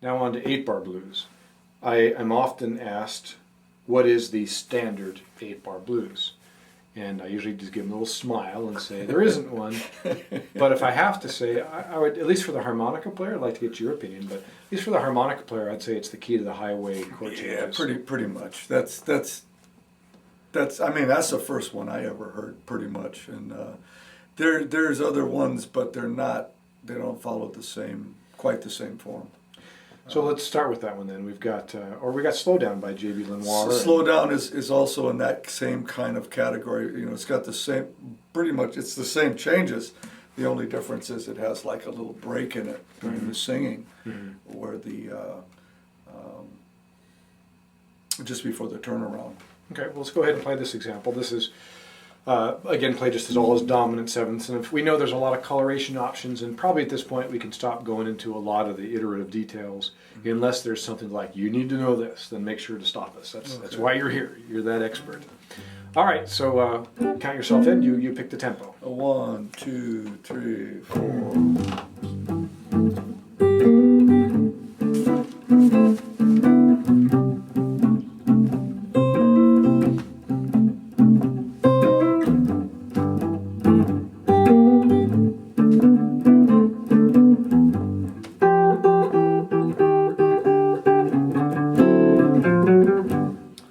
Now on to 8-bar blues. I am often asked, what is the standard 8-bar blues? And I usually just give them a little smile and say, there isn't one. But if I have to say, I would, at least for the harmonica player, I'd like to get your opinion, but at least for the harmonica player, I'd say it's the Key to the Highway chord changes. Yeah, pretty much. That's I mean, that's the first one I ever heard, pretty much. And there's other ones, but they don't follow quite the same form. So let's start with that one then. We've got Slow Down by J.B. Lenoir. Slow Down is also in that same kind of category. You know, it's got the same, pretty much, it's the same changes. The only difference is it has like a little break in it during the singing, where just before the turnaround. Okay, well, let's go ahead and play this example. This is, again, played just all as dominant sevenths. And if we know there's a lot of coloration options, and probably at this point we can stop going into a lot of the iterative details, unless there's something like, you need to know this, then make sure to stop us. That's why you're here. You're that expert. All right, so count yourself in. You pick the tempo. 1, 2, 3, 4.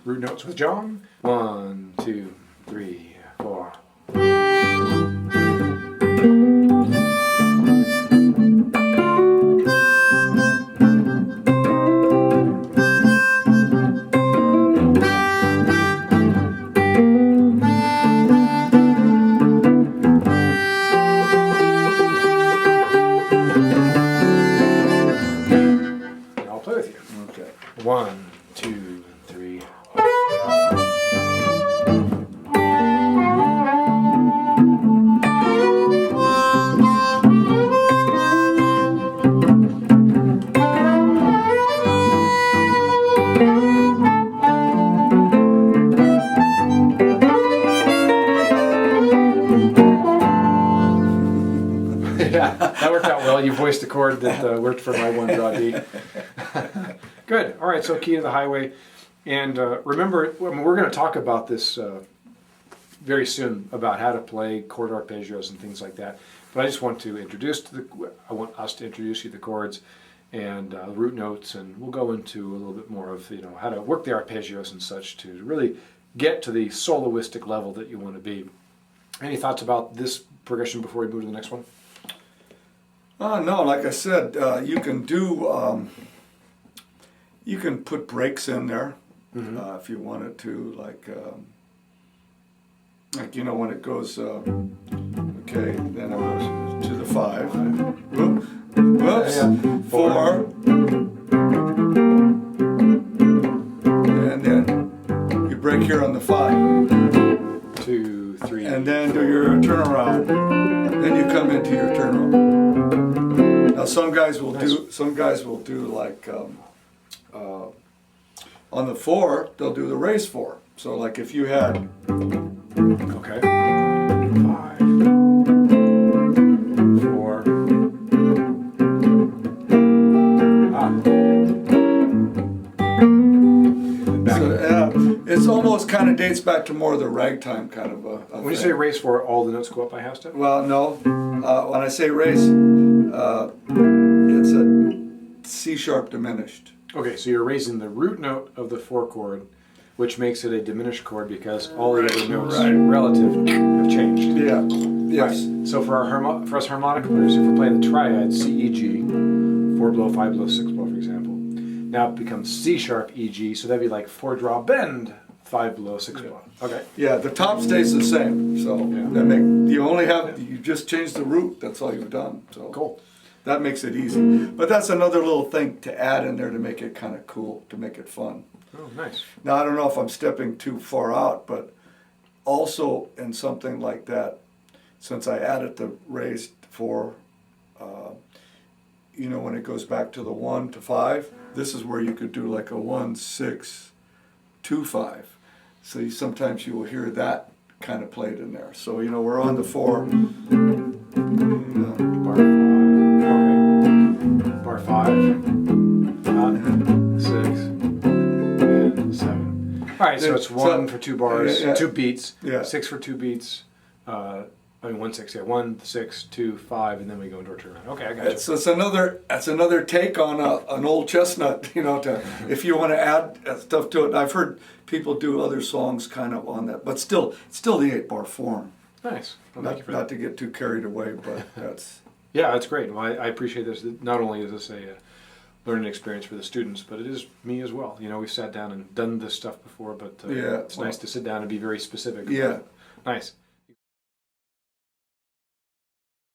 Root notes with John. 1, 2, 3, 4. I'll play with you. Okay. 1, 2, 3. Yeah, that worked out well. You voiced a chord that worked for my one draw D. Good. All right, so Key to the Highway. And remember, we're going to talk about this very soon, about how to play chord arpeggios and things like that. But I just want to I want us to introduce you to the chords and root notes, and we'll go into a little bit more of how to work the arpeggios and such to really get to the soloistic level that you want to be. Any thoughts about this progression before we move to the next one? No, like I said, you can do, you can put breaks in there if you wanted to, like when it goes, okay, then it goes to the 5. Whoops, 4, and then you break here on the 5. 2, 3. And then do your turnaround. Then you come into your turnaround. Now some guys will do like on the 4 they'll do the raise 4. So like if you had 5, 4. It's almost kind of dates back to more of the ragtime kind of a When you say raise 4, all the notes go up by half step? Well, no. When I say raise, it's a C sharp diminished. Okay, so you're raising the root note of the 4 chord, which makes it a diminished chord because all the other notes relative have changed. Yeah. Yes. Right. So for us harmonica players, if we're playing the triad C, E, G, 4 blow, 5 blow, 6 blow, for example, now it becomes C sharp, E, G, so that'd be like 4 draw bend, 5 blow, 6 blow. Okay. Yeah, the top stays the same. So you just change the root. That's all you've done. So Cool. That makes it easy. But that's another little thing to add in there to make it kind of cool, to make it fun. Oh, nice. Now, I don't know if I'm stepping too far out, but also in something like that, since I added the raised 4, when it goes back to the 1 to 5, this is where you could do like a 1, 6, 2, 5. So sometimes you will hear that kind of played in there. So, we're on the 4. Bar 5. All right, so it's 1 for 2 bars, yeah, 2 beats, yeah. 6 for 2 beats. I mean 1 6, yeah, 1 6 2 5, and then we go into our turnaround. Okay, I got you. So that's another take on an old chestnut, if you want to add stuff to it. I've heard people do other songs kind of on that, but still the 8-bar form. Nice. Well, thank you for that. Not to get too carried away, but that's. Yeah, that's great. Well, I appreciate this. Not only is this a learning experience for the students, but it is me as well. We've sat down and done this stuff before, but Yeah, it's nice to sit down and be very specific. Yeah. Nice.